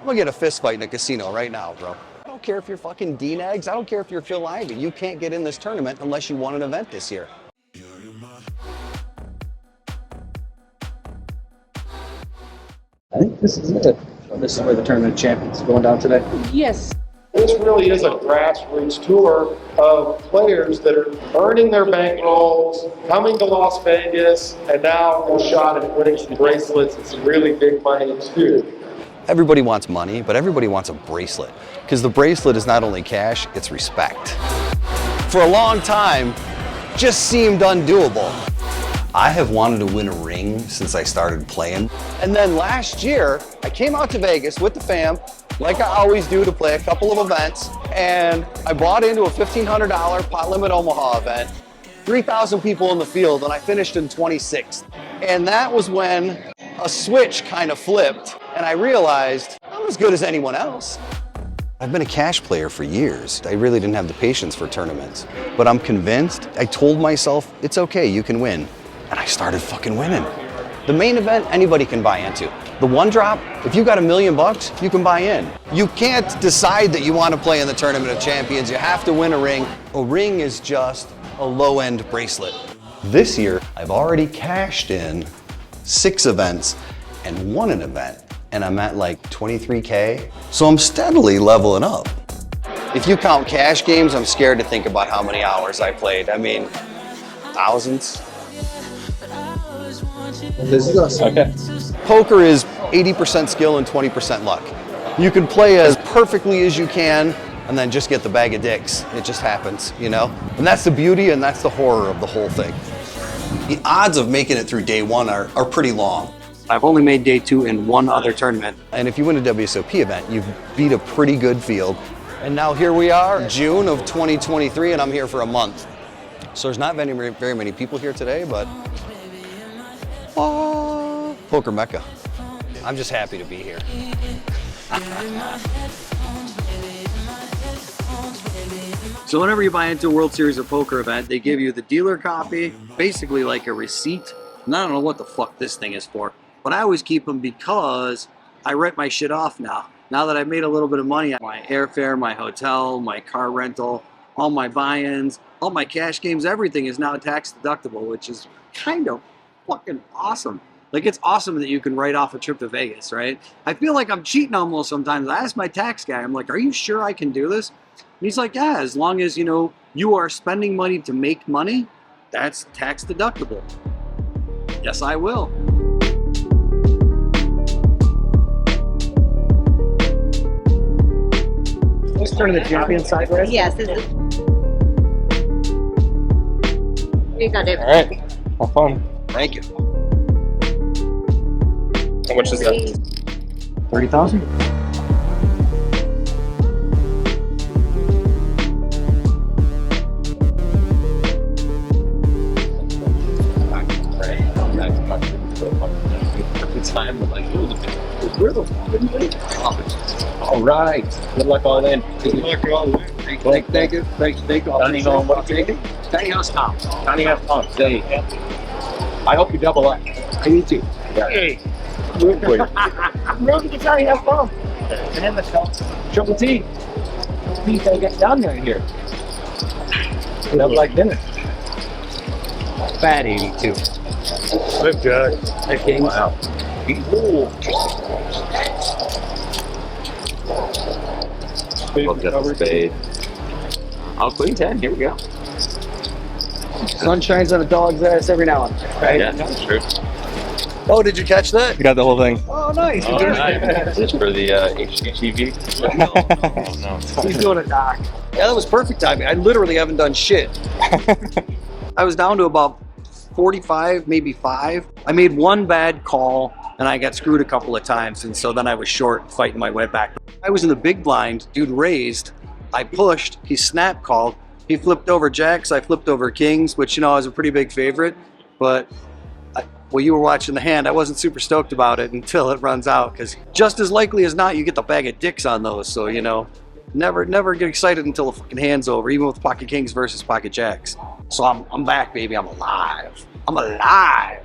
I'm gonna get a fist fight in a casino right now, bro. I don't care if you're fucking Dean Eggs. I don't care if you're Phil Ivey. You can't get in this tournament unless you won an event this year. I think this is it. This is where the Tournament of Champions is going down today. Yes. This really is a grassroots tour of players that are earning their bankrolls, coming to Las Vegas, and now a shot at winning some bracelets and some really big money too. Everybody wants money, but everybody wants a bracelet. Because the bracelet is not only cash, it's respect. For a long time, just seemed undoable. I have wanted to win a ring since I started playing. And then last year, I came out to Vegas with the fam, like I always do, to play a couple of events. And I bought into a $1,500 Pot Limit Omaha event, 3,000 people in the field, and I finished in 26th. And that was when a switch kind of flipped, and I realized I'm as good as anyone else. I've been a cash player for years. I really didn't have the patience for tournaments, but I'm convinced. I told myself, it's okay, you can win. And I started fucking winning. The main event, anybody can buy into. The one drop, if you got $1 million, you can buy in. You can't decide that you want to play in the Tournament of Champions. You have to win a ring. A ring is just a low-end bracelet. This year, I've already cashed in 6 events and won an event. And I'm at like 23K. So I'm steadily leveling up. If you count cash games, I'm scared to think about how many hours I played. I mean, thousands. Okay. Poker is 80% skill and 20% luck. You can play as perfectly as you can and then just get the bag of dicks. It just happens, you know? And that's the beauty and that's the horror of the whole thing. The odds of making it through day one are pretty long. I've only made day 2 in one other tournament. And if you win a WSOP event, you've beat a pretty good field. And now here we are, June of 2023, and I'm here for a month. So there's not very many people here today, but poker mecca. I'm just happy to be here. So whenever you buy into a World Series of Poker event, they give you the dealer copy, basically like a receipt. And I don't know what the fuck this thing is for, but I always keep them because I write my shit off now. Now that I've made a little bit of money, my airfare, my hotel, my car rental, all my buy-ins, all my cash games, everything is now tax deductible, which is kind of fucking awesome. Like, it's awesome that you can write off a trip to Vegas, right? I feel like I'm cheating almost sometimes. I ask my tax guy, I'm like, are you sure I can do this? And he's like, yeah, as long as, you know, you are spending money to make money, that's tax deductible. Yes, I will. Let's turn to the champion side, right? Yes. This is... You got it. All right. Have fun. Thank you. How much is that? 30,000? Time, but like, we're the all right. Good luck all in. Good luck all in. Thank you. Thank you. Tiny home. What are you taking? Tiny house Tom. Tiny house Tom. Say, I hope you double up. I need to. Yeah. Hey. I'm ready to tiny house Tom. And let's go. Triple T. You gotta get down there here. Double like dinner. Fat 82. Good judge. Hey, King. Wow. We'll get the spade. Oh, queen 10, here we go. Sun shines on a dog's ass every now and then, right? Yeah, that's true. Oh, did you catch that? You got the whole thing. Oh, nice. All right. Just for the HGTV. Oh, no. He's doing a doc. Yeah, that was perfect timing. I literally haven't done shit. I was down to about 45, maybe 5. I made one bad call and I got screwed a couple of times, and so then I was short fighting my way back. I was in the big blind, dude raised, I pushed, he snap called, he flipped over jacks, I flipped over kings, which, you know, I was a pretty big favorite, but well, you were watching the hand, I wasn't super stoked about it until it runs out, because just as likely as not, you get the bag of dicks on those, so, you know, never get excited until the fucking hand's over, even with pocket kings versus pocket jacks. So I'm back, baby, I'm alive. I'm alive.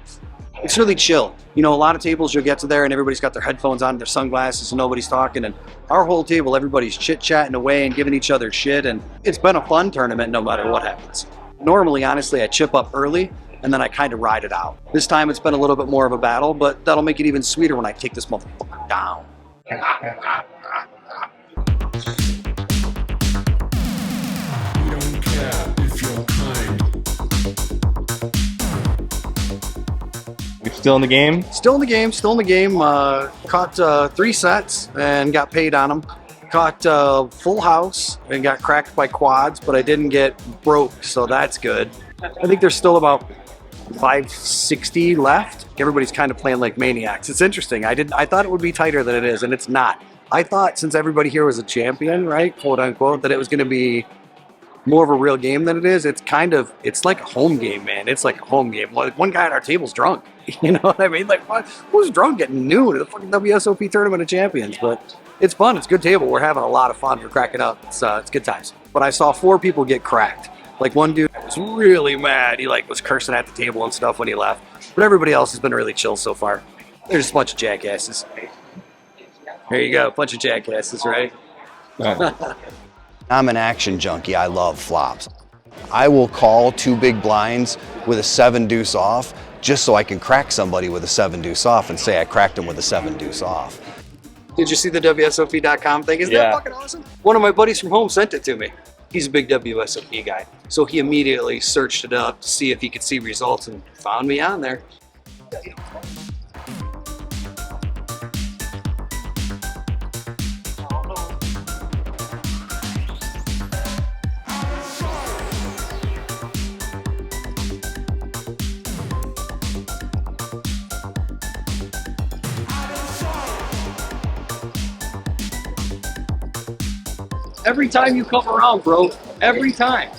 It's really chill. You know, a lot of tables you'll get to there and everybody's got their headphones on, their sunglasses, and nobody's talking. And our whole table, everybody's chit-chatting away and giving each other shit. And it's been a fun tournament no matter what happens. Normally, honestly, I chip up early and then I kind of ride it out. This time it's been a little bit more of a battle, but that'll make it even sweeter when I take this motherfucker down. We still in the game? Still in the game, still in the game. Caught 3 sets and got paid on them. Caught full house and got cracked by quads, but I didn't get broke, so that's good. I think there's still about 560 left. Everybody's kind of playing like maniacs. It's interesting. I thought it would be tighter than it is, and it's not. I thought since everybody here was a champion, right, quote unquote, that it was going to be more of a real game than it is. It's like a home game, man. It's like a home game. Like one guy at our table's drunk. You know what I mean? Like, what? Who's drunk getting new to the fucking WSOP Tournament of Champions? But it's fun. It's a good table. We're having a lot of fun. We're cracking up. It's good times. But I saw 4 people get cracked. Like one dude was really mad. He like was cursing at the table and stuff when he left. But everybody else has been really chill so far. They're just a bunch of jackasses. There you go, a bunch of jackasses, right? I'm an action junkie. I love flops. I will call 2 big blinds with a 7 deuce off just so I can crack somebody with a 7 deuce off and say I cracked him with a 7 deuce off. Did you see the WSOP.com thing? Isn't that fucking awesome? One of my buddies from home sent it to me. He's a big WSOP guy. So he immediately searched it up to see if he could see results and found me on there. Every time you come around, bro. Every time.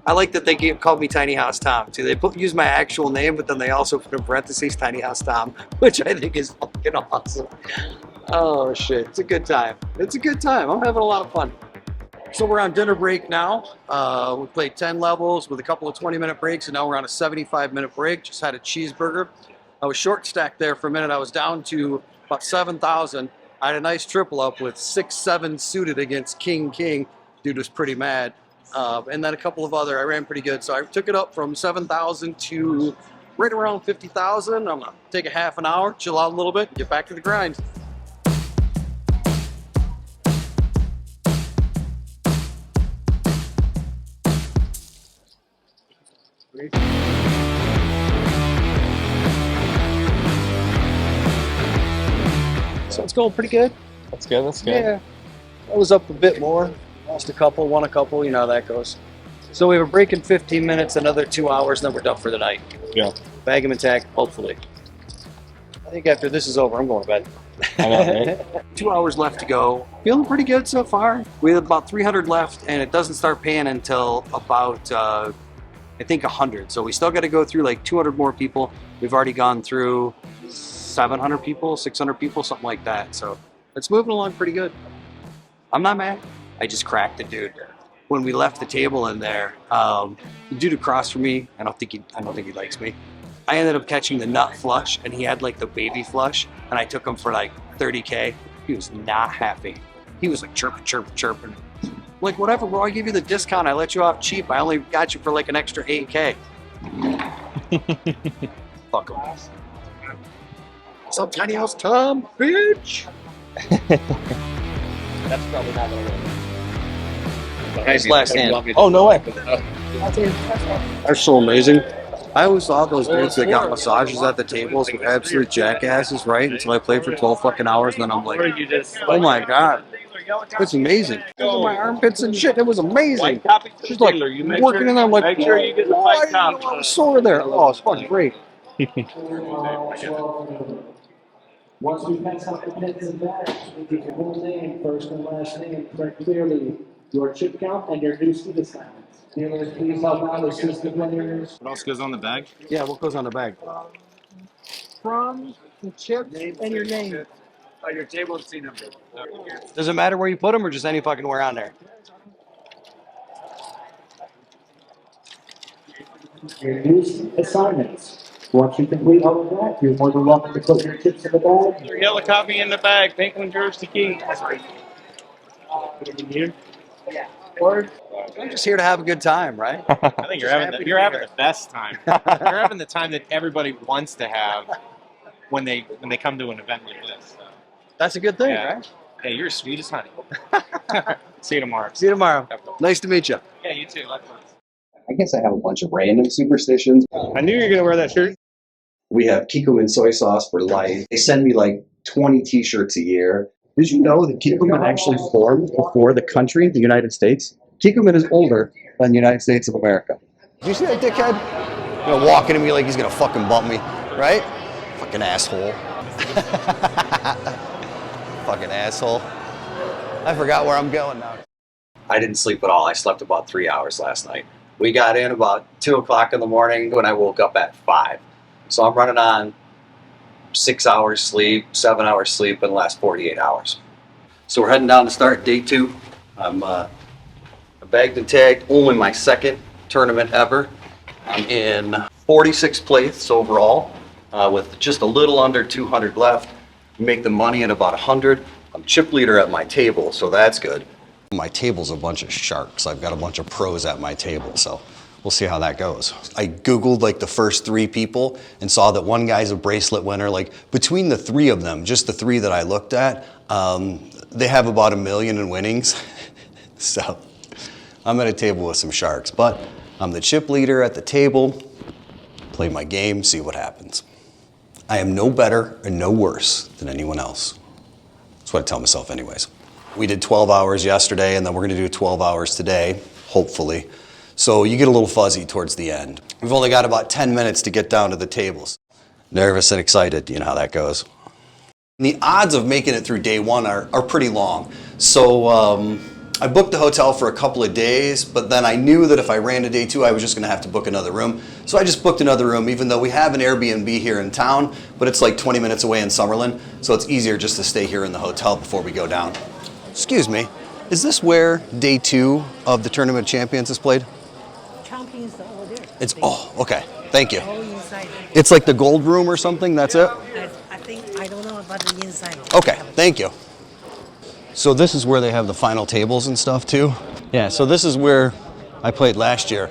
I like that they called me Tiny House Tom too. They use my actual name, but then they also put in parentheses Tiny House Tom, which I think is fucking awesome. Oh shit, it's a good time. It's a good time. I'm having a lot of fun. So we're on dinner break now. We played 10 levels with a couple of 20-minute breaks, and now we're on a 75-minute break. Just had a cheeseburger. I was short stacked there for a minute. I was down to about 7,000. I had a nice triple up with 6-7 suited against King. Dude was pretty mad. And then a couple of other, I ran pretty good. So I took it up from 7,000 to right around 50,000. I'm gonna take a half an hour, chill out a little bit, get back to the grind. So it's going pretty good. That's good, that's good. Yeah, I was up a bit more. Lost a couple, won a couple, you know how that goes. So we have a break in 15 minutes, another 2 hours, and then we're done for the night. Yeah. Bag 'em attack, hopefully. I think after this is over, I'm going to bed. I know, right? 2 hours left to go. Feeling pretty good so far. We have about 300 left, and it doesn't start paying until about, I think 100. So we still got to go through like 200 more people. We've already gone through 700 people, 600 people, something like that. So it's moving along pretty good. I'm not mad. I just cracked the dude. When we left the table in there, the dude across from me, I don't think he likes me. I ended up catching the nut flush, and he had like the baby flush, and I took him for like 30K. He was not happy. He was like chirping. Like, whatever, bro, I give you the discount. I let you off cheap. I only got you for like an extra 8K. Fuck him. What's up, Tiny House Tom, bitch? That's probably not gonna work. Nice last hand. Oh, no way. They're so amazing. I always thought those dudes that got massages at the tables were absolute jackasses, right? Until I played for 12 fucking hours, and then I'm like, oh my god, it's amazing. My armpits and shit, it was amazing. Just like working in there, I'm like, why didn't I was sore there? Oh, it's fucking great. Once we pass out the pins and bags, we give your whole name, first and last name, correct clearly your chip count and your new speed assignments. Dealers, please help out assist the players. What else goes on the bag? Yeah, what goes on the bag? From the chip and your name. Your table and C number. Does it matter where you put them, or just any fucking where on there? Your new assignments. Once you complete all of that, you're more than welcome to put your chips in the bag. Yellow copy in the bag. Pink one, Jersey key. I'm just here to have a good time, right? I think you're having the best time. You're having the time that everybody wants to have when they come to an event like this. That's a good thing, Yeah. right? Hey, you're sweet as honey. See you tomorrow. See you tomorrow. Nice to meet you. Yeah, you too. Likewise. I guess I have a bunch of random superstitions. I knew you were gonna wear that shirt. We have Kikkoman soy sauce for life. They send me like 20 t-shirts a year. Did you know that Kikkoman actually formed before the country, the United States? Kikkoman is older than the United States of America. Did you see that dickhead? You know, walking at me like he's gonna fucking bump me, right? Fucking asshole. Fucking asshole. I forgot where I'm going now. I didn't sleep at all. I slept about 3 hours last night. We got in about 2 o'clock in the morning when I woke up at 5. So I'm running on 6 hours sleep, 7 hours sleep in the last 48 hours. So we're heading down to start day 2. I'm bagged and tagged, only my second tournament ever. I'm in 46th place overall with just a little under 200 left. Make the money at about 100. I'm chip leader at my table, so that's good. My table's a bunch of sharks. I've got a bunch of pros at my table, so we'll see how that goes. I Googled like the first 3 people and saw that one guy's a bracelet winner. Like between the 3 of them, just the 3 that I looked at, they have about $1 million in winnings. So I'm at a table with some sharks, but I'm the chip leader at the table. Play my game, see what happens. I am no better and no worse than anyone else. That's what I tell myself anyways. We did 12 hours yesterday, and then we're gonna do 12 hours today, hopefully. So you get a little fuzzy towards the end. We've only got about 10 minutes to get down to the tables. Nervous and excited, you know how that goes. The odds of making it through day 1 are pretty long. So I booked the hotel for a couple of days, but then I knew that if I ran to day 2, I was just gonna have to book another room. So I just booked another room, even though we have an Airbnb here in town, but it's like 20 minutes away in Summerlin, so it's easier just to stay here in the hotel before we go down. Excuse me, is this where day 2 of the Tournament of Champions is played? Champions over there. It's, oh, okay, thank you. All inside. It's like the gold room or something, that's it? I think, I don't know about the inside. Okay, thank you. So this is where they have the final tables and stuff too. Yeah, so this is where I played last year.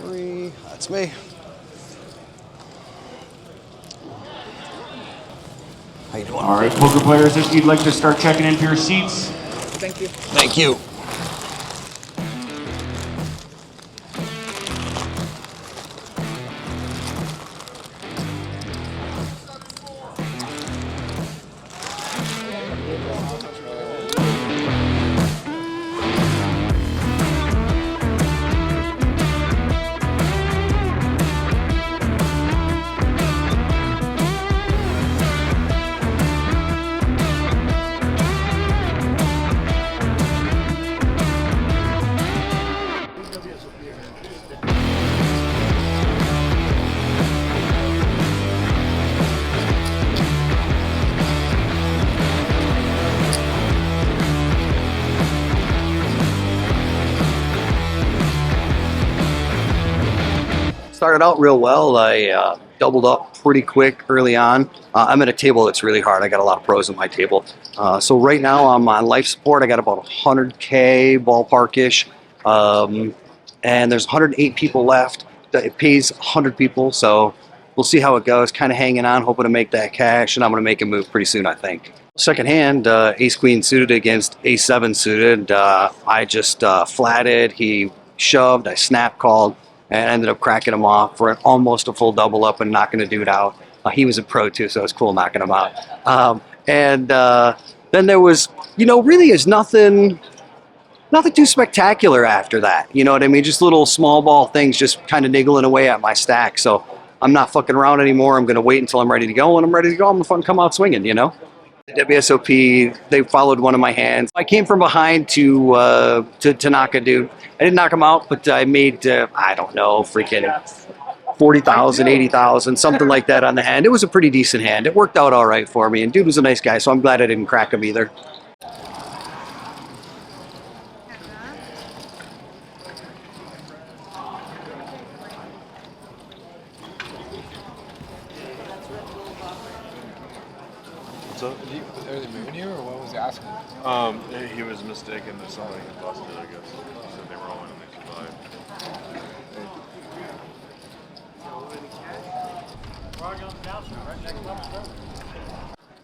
Three, that's me. How you doing? All right, poker players, if you'd like to start checking into your seats. Thank you. Thank you. Started out real well. I doubled up pretty quick early on. I'm at a table that's really hard. I got a lot of pros at my table. So right now I'm on life support. I got about 100K ballpark-ish. And there's 108 people left. It pays 100 people, so we'll see how it goes. Kind of hanging on, hoping to make that cash, and I'm going to make a move pretty soon, I think. Second hand, ace-queen suited against ace-7 suited. I just flatted. He shoved. I snap-called. And ended up cracking him off for almost a full double up and knocking the dude out. He was a pro too, so it was cool knocking him out. Then there was, really is nothing too spectacular after that. You know what I mean? Just little small ball things just kind of niggling away at my stack. So I'm not fucking around anymore. I'm going to wait until I'm ready to go. When I'm ready to go, I'm going to fucking come out swinging, The WSOP, they followed one of my hands. I came from behind to knock a dude. I didn't knock him out, but I made, I don't know, freaking 40,000, 80,000, something like that on the hand. It was a pretty decent hand. It worked out all right for me, and dude was a nice guy, so I'm glad I didn't crack him either. What's up? Are they moving here, or what was he asking? He was mistaken that somebody had busted, I guess. He said they were all in and they survived.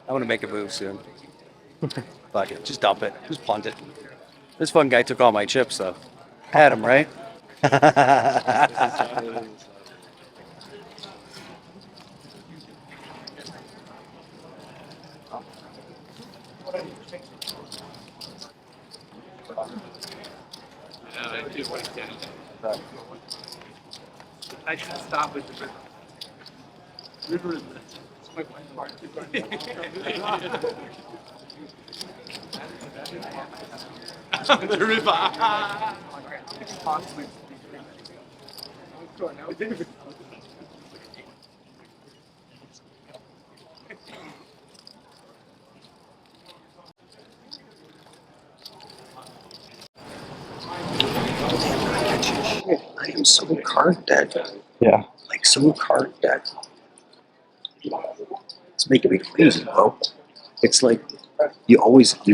I want to make a move soon. Fuck it. Just dump it. Just punt it. This fun guy took all my chips, though. Had him, right? I should stop with the river. The river. I am so card dead. Yeah. Like, so card dead. It's making me crazy, bro. It's like you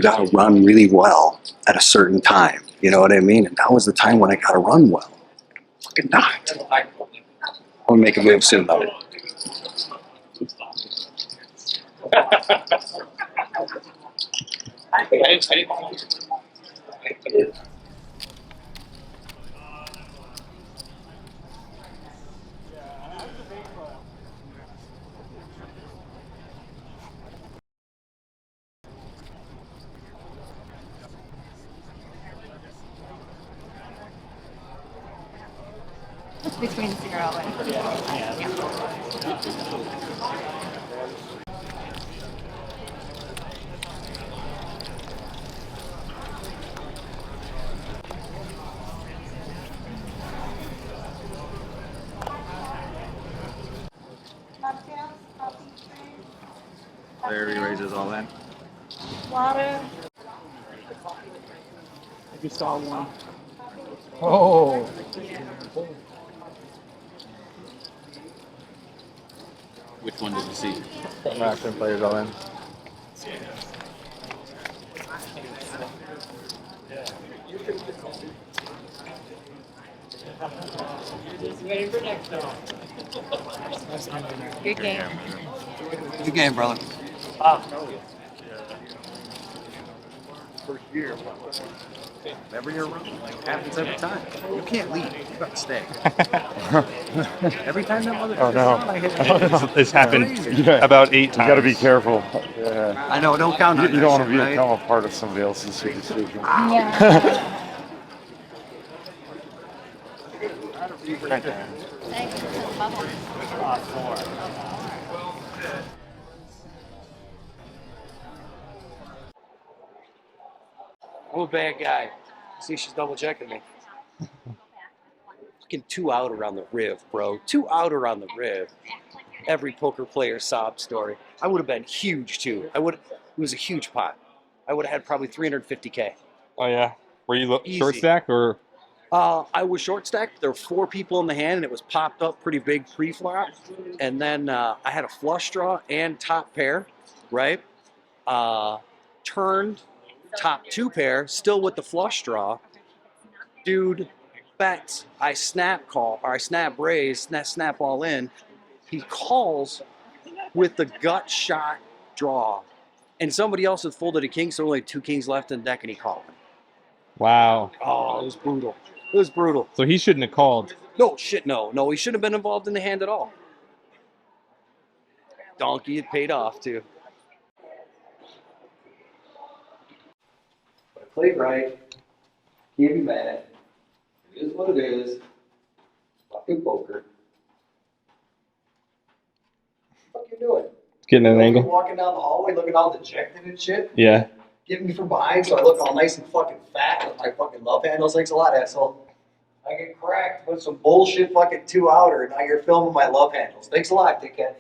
gotta run really well at a certain time. You know what I mean? And now is the time when I gotta run well. Fucking not. I'll make a move soon, though. Between 0 and yeah. Larry raises all in. Water. I just saw one. Oh. Which one did you see? American players all in. Good game. Good game, brother. First year. Every year, happens every time. You can't leave. You got to stay. Every time that mother. Oh no! I hit it. It's happened about 8 times. You got to be careful. Yeah. I know, don't count on You don't want to that become shit, a part of somebody else's decision. Yeah. I'm a bad guy. See, she's double checking me. Fucking 2 out around the riv, bro. 2 out around the riv. Every poker player sob story. I would have been huge too. It was a huge pot. I would have had probably 350K. Oh yeah. Were you Easy. short stack or? I was short stacked. There were 4 people in the hand, and it was popped up pretty big pre-flop. And then I had a flush draw and top pair, right? Turned top 2 pair, still with the flush draw. Dude bets. I snap call, or I snap raise, snap all in. He calls with the gut shot draw. And somebody else had folded a king, so only 2 kings left in the deck, and he called. Wow. Oh, it was brutal. It was brutal. So he shouldn't have called. No, shit, no. No, he shouldn't have been involved in the hand at all. Donkey had paid off, too. But I played right. Can't be mad. It is what it is. Fucking poker. What the fuck you doing? Getting an angle. Walking down the hallway looking all dejected and shit. Yeah. Getting me from behind so I look all nice and fucking fat with my fucking love handles. Thanks a lot, asshole. I get cracked with some bullshit fucking 2 outer, and now you're filming my love handles. Thanks a lot, dickhead.